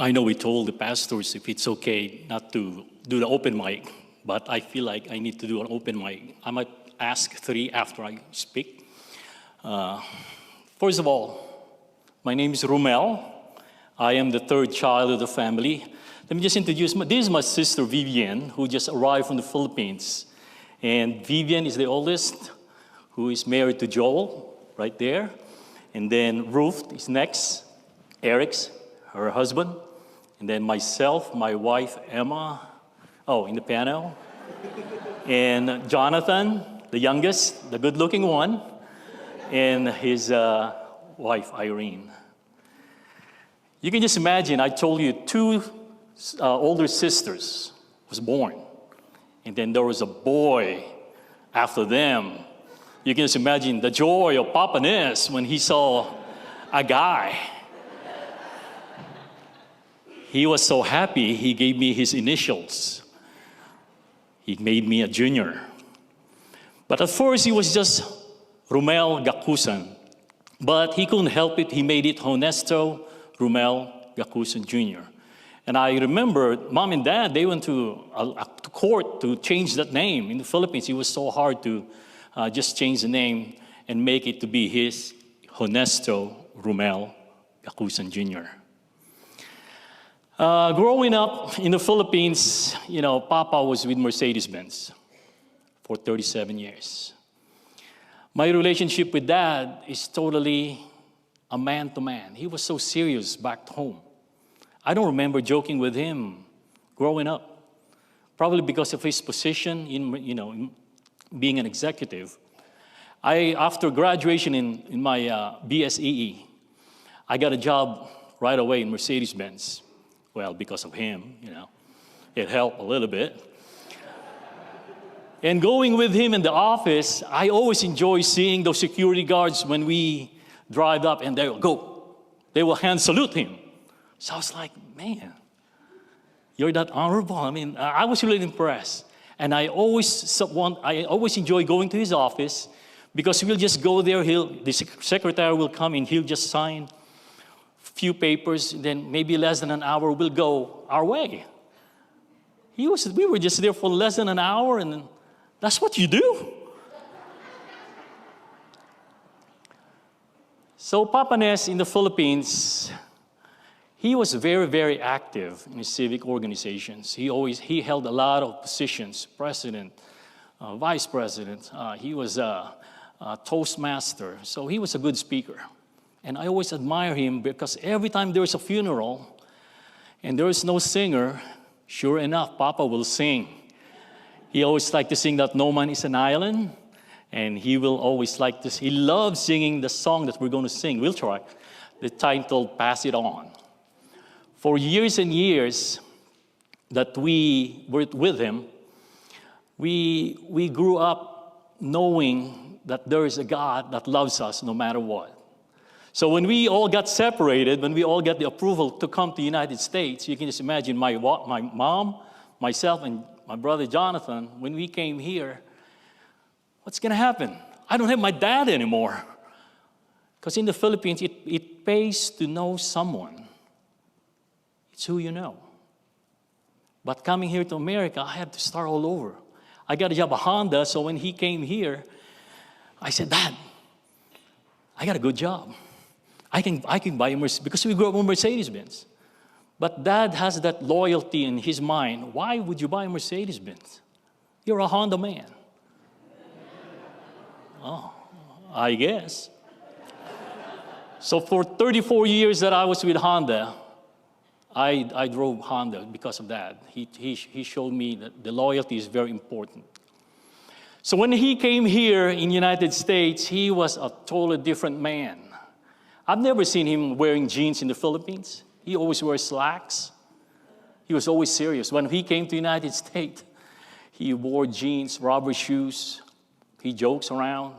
I know we told the pastors if it's okay not to do the open mic, but I feel like I need to do an open mic. I might ask 3 after I speak. First of all, my name is Romel. I am the 3rd child of the family. Let me just introduce, this is my sister Vivian, who just arrived from the Philippines. And Vivian is the oldest, who is married to Joel, right there. And then Ruth is next, Eric's her husband. And then myself, my wife Emma, in the panel. And Jonathan, the youngest, the good-looking one. And his wife, Irene. You can just imagine, I told you 2 older sisters was born. And then there was a boy after them. You can just imagine the joy of Papa Ness when he saw a guy. He was so happy, he gave me his initials. He made me a junior. But at first, he was just Romel Gacusan. But he couldn't help it. He made it Honesto Romel Gacusan Jr. And I remember Mom and Dad, they went to court to change that name. In the Philippines, it was so hard to just change the name and make it to be his Honesto Romel Gacusan Jr. Growing up in the Philippines, Papa was with Mercedes-Benz for 37 years. My relationship with Dad is totally a man-to-man. He was so serious back home. I don't remember joking with him growing up, probably because of his position in being an executive. After graduation in my BSEE, I got a job right away in Mercedes-Benz. Well, because of him, it helped a little bit. And going with him in the office, I always enjoy seeing those security guards when we drive up and they will go. They will hand salute him. So I was like, man, you're that honorable. I mean, I was really impressed. And I always enjoy going to his office because we'll just go there. The secretary will come and he'll just sign a few papers. Then maybe less than an hour, we'll go our way. We were just there for less than an hour, and that's what you do. So Papa Ness in the Philippines, he was very, very active in his civic organizations. He held a lot of positions, president, vice president. He was a Toastmaster, so he was a good speaker. And I always admire him because every time there is a funeral and there is no singer, sure enough, Papa will sing. He always liked to sing that No Man is an Island, and he will always like this. He loves singing the song that we're going to sing. We'll try. The title, Pass It On. For years and years that we were with him, we grew up knowing that there is a God that loves us no matter what. So when we all got separated, when we all got the approval to come to the United States, you can just imagine my mom, myself, and my brother Jonathan, when we came here, what's going to happen? I don't have my dad anymore. Because in the Philippines, it pays to know someone. It's who you know. But coming here to America, I had to start all over. I got a job at Honda, so when he came here, I said, Dad, I got a good job. I can buy a Mercedes, because we grew up with Mercedes-Benz. But Dad has that loyalty in his mind. Why would you buy a Mercedes-Benz? You're a Honda man. Oh, I guess. So for 34 years that I was with Honda, I drove Honda because of that. He showed me that the loyalty is very important. So when he came here in the United States, he was a totally different man. I've never seen him wearing jeans in the Philippines. He always wears slacks. He was always serious. When he came to the United States, he wore jeans, rubber shoes. He jokes around.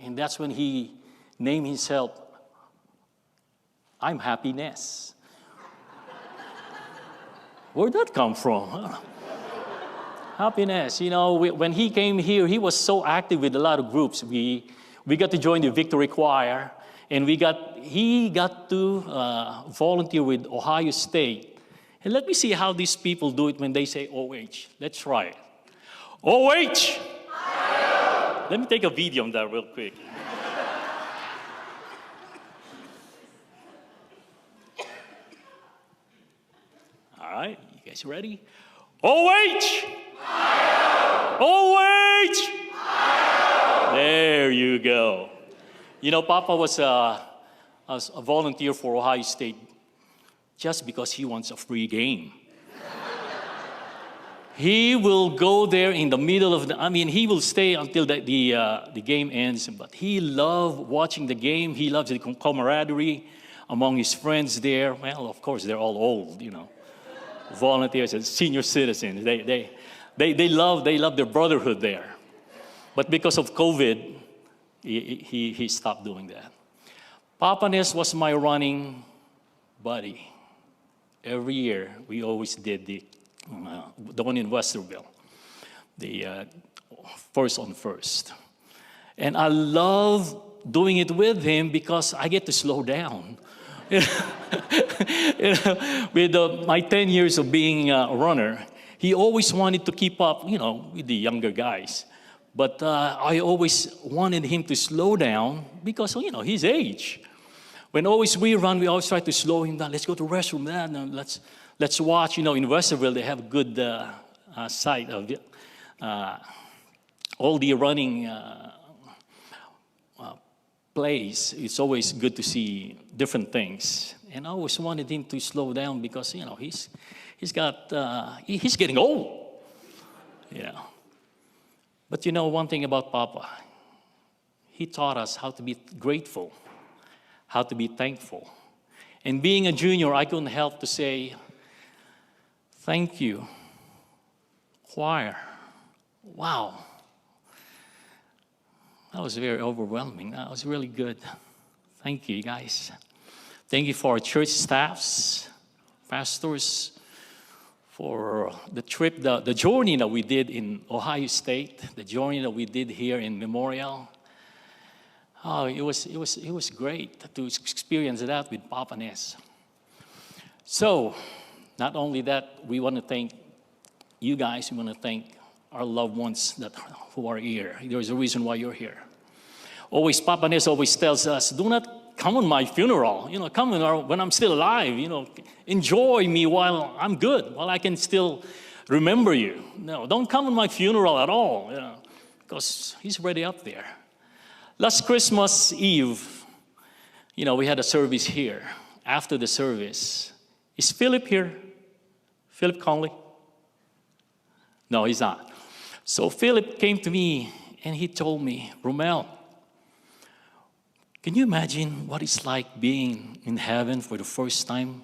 And that's when he named himself, I'm Happy Ness. Where'd that come from? Happiness, when he came here, he was so active with a lot of groups. We got to join the Victory Choir, and he got to volunteer with Ohio State And let me see how these people do it when they say OH. Let's try it. OH! Let me take a video on that real quick. All right, you guys ready? OH! OH! There you go. You know, Papa was a volunteer for Ohio State just because he wants a free game. He will go there in the middle of he will stay until the game ends, but he loved watching the game. He loves the camaraderie among his friends there. Well, of course, they're all old, volunteers and senior citizens. They love their brotherhood there. But because of COVID, he stopped doing that. Papa Ness was my running buddy. Every year, we always did the one in Westerville, the first on first. And I love doing it with him because I get to slow down. With my 10 years of being a runner, he always wanted to keep up, with the younger guys. But I always wanted him to slow down because, his age. When always we run, we always try to slow him down. Let's go to the restroom. Let's watch. In Westerville, they have a good sight of all the running plays. It's always good to see different things. And I always wanted him to slow down because, he's getting old. Yeah. But one thing about Papa, he taught us how to be grateful, how to be thankful. And being a junior, I couldn't help to say, thank you, choir. Wow. That was very overwhelming. That was really good. Thank you, guys. Thank you for our church staffs, pastors, for the trip, the journey that we did in Ohio State, the journey that we did here in Memorial. Oh, it was great to experience that with Papa Ness. So, not only that, we want to thank you guys. We want to thank our loved ones who are here. There's a reason why you're here. Papa Ness always tells us, do not come on my funeral. Come when I'm still alive. Enjoy me while I'm good, while I can still remember you. No, don't come on my funeral at all, because he's already up there. Last Christmas Eve, we had a service here. After the service, is Philip here? Philip Conley? No, he's not. So Philip came to me and he told me, Romel, can you imagine what it's like being in heaven for the first time?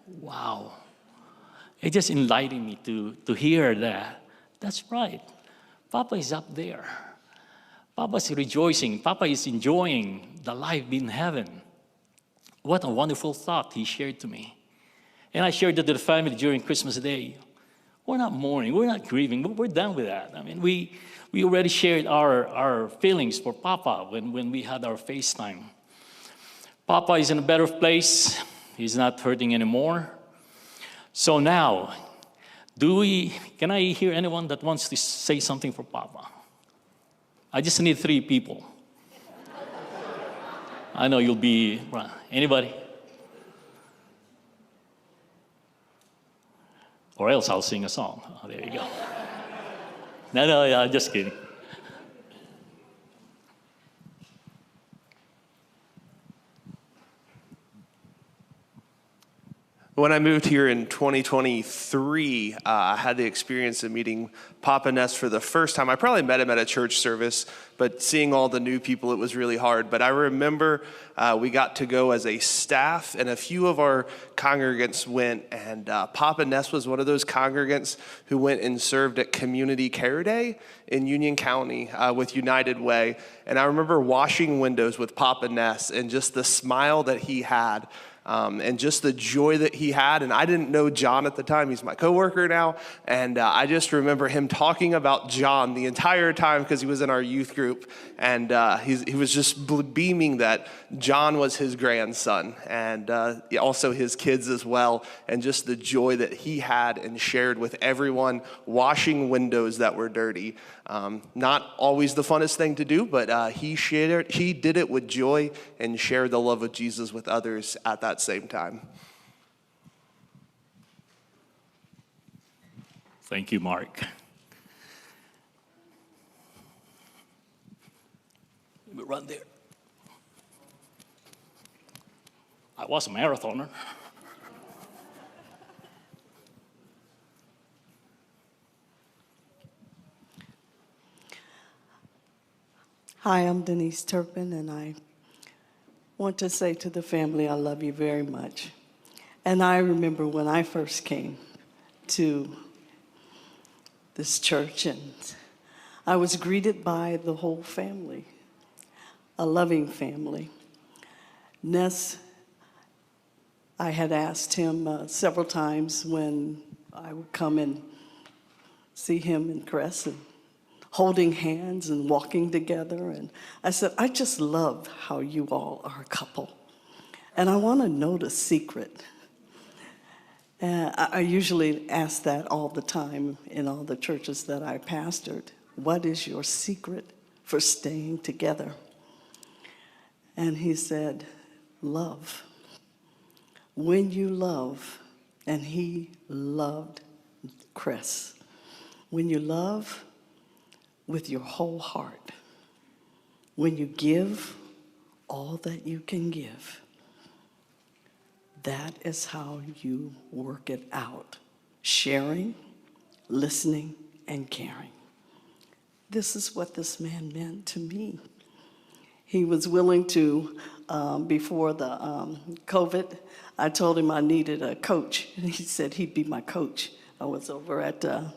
Wow. It just enlightened me to hear that. That's right. Papa is up there. Papa's rejoicing. Papa is enjoying the life in heaven. What a wonderful thought he shared to me. And I shared it to the family during Christmas Day. We're not mourning. We're not grieving. We're done with that. We already shared our feelings for Papa when we had our FaceTime. Papa is in a better place. He's not hurting anymore. So now, can I hear anyone that wants to say something for Papa? I just need 3 people. I know you'll be, anybody? Or else I'll sing a song. Oh, there you go. No, just kidding. When I moved here in 2023, I had the experience of meeting Papa Ness for the first time. I probably met him at a church service, but seeing all the new people, it was really hard. But I remember we got to go as a staff, and a few of our congregants went, and Papa Ness was one of those congregants who went and served at Community Care Day in Union County with United Way. And I remember washing windows with Papa Ness, and just the smile that he had. and just the joy that he had. And I didn't know John at the time. He's my coworker now. And I just remember him talking about John the entire time because he was in our youth group. And he was just beaming that John was his grandson and also his kids as well. And just the joy that he had and shared with everyone, washing windows that were dirty. Not always the funnest thing to do, but he did it with joy and shared the love of Jesus with others at that same time. Thank you, Mark. Let me run there. I was a marathoner. Hi, I'm Denise Turpin, and I want to say to the family, I love you very much. And I remember when I first came to this church, and I was greeted by the whole family, a loving family. Ness, I had asked him several times when I would come and see him in Cress and holding hands and walking together. And I said, I just love how you all are a couple. And I want to know the secret. I usually ask that all the time in all the churches that I pastored. What is your secret for staying together? And he said, love. When you love, and he loved Cress. When you love with your whole heart, when you give all that you can give, that is how you work it out. Sharing, listening, and caring. This is what this man meant to me. He was willing to, before the COVID, I told him I needed a coach, and he said he'd be my coach. I was over at the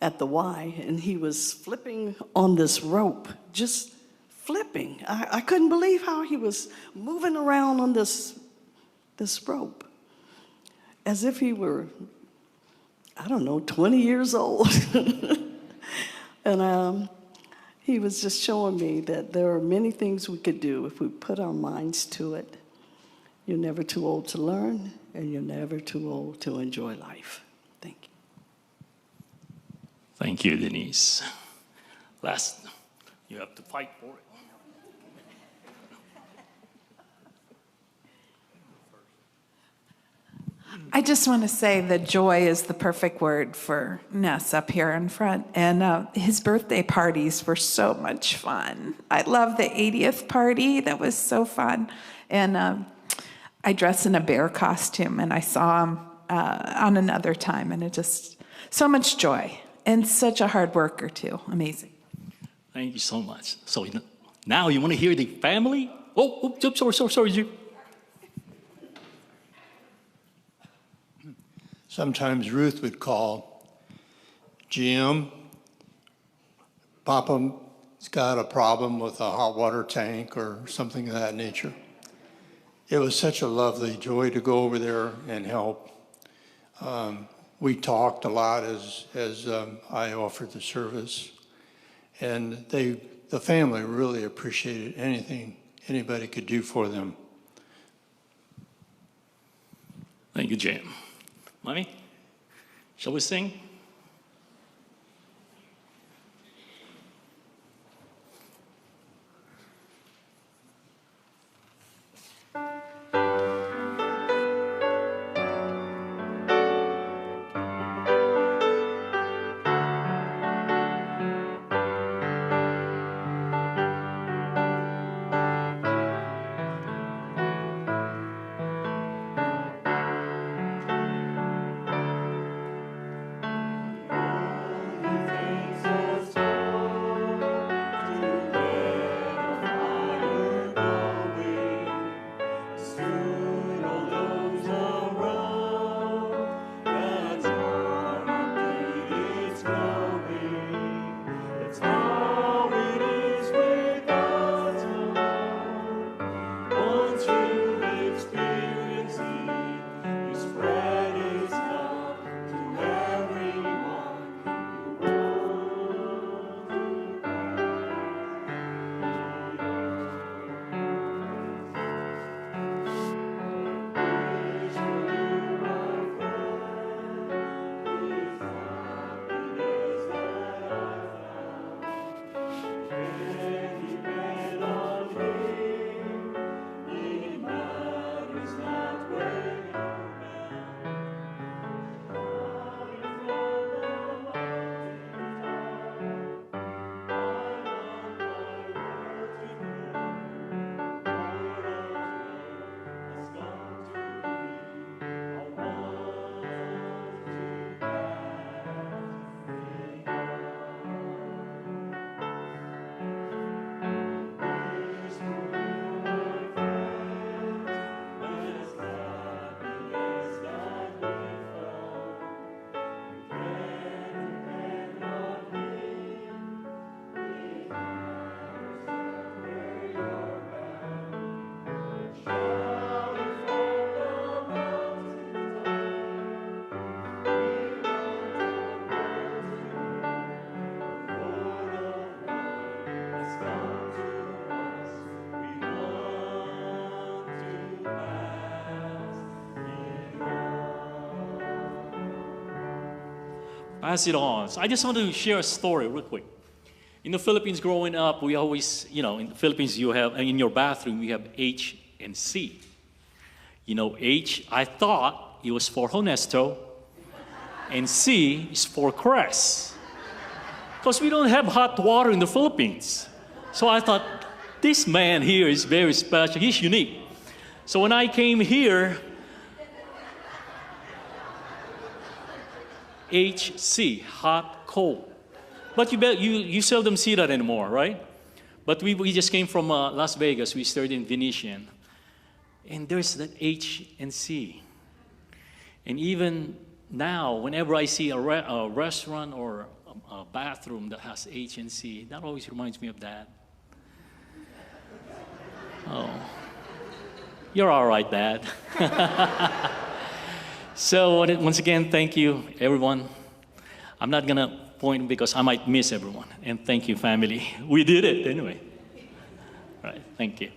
Y, and he was flipping on this rope, just flipping. I couldn't believe how he was moving around on this rope, as if he were, 20 years old. And he was just showing me that there are many things we could do if we put our minds to it. You're never too old to learn, and you're never too old to enjoy life. Thank you. Thank you, Denise. Last, you have to fight for it. I just want to say that joy is the perfect word for Ness up here in front. And his birthday parties were so much fun. I love the 80th party. That was so fun. And I dressed in a bear costume, and I saw him on another time. And it just, so much joy. And such a hard worker, too. Amazing. Thank you so much. So now you want to hear the family? Sorry, Jim. Sometimes Ruth would call, Jim, Papa's got a problem with a hot water tank or something of that nature. It was such a lovely joy to go over there and help. We talked a lot as I offered the service, and the family really appreciated anything anybody could do for them. Thank you, Jim. Mommy, shall we sing? pass it on. So I just want to share a story real quick. In the Philippines, growing up, we always, in the Philippines, you have, in your bathroom, you have H and C. H, I thought it was for Honesto, and C is for Crest. Because we don't have hot water in the Philippines. So I thought, this man here is very special. He's unique. So when I came here, HC, hot, cold. But you seldom see that anymore, right? But we just came from Las Vegas. We started in Venetian. And there's that H and C. And even now, whenever I see a restaurant or a bathroom that has H and C, that always reminds me of Dad. Oh, you're all right, Dad. So once again, thank you, everyone. I'm not gonna point because I might miss everyone. And thank you, family. We did it anyway. All right, thank you.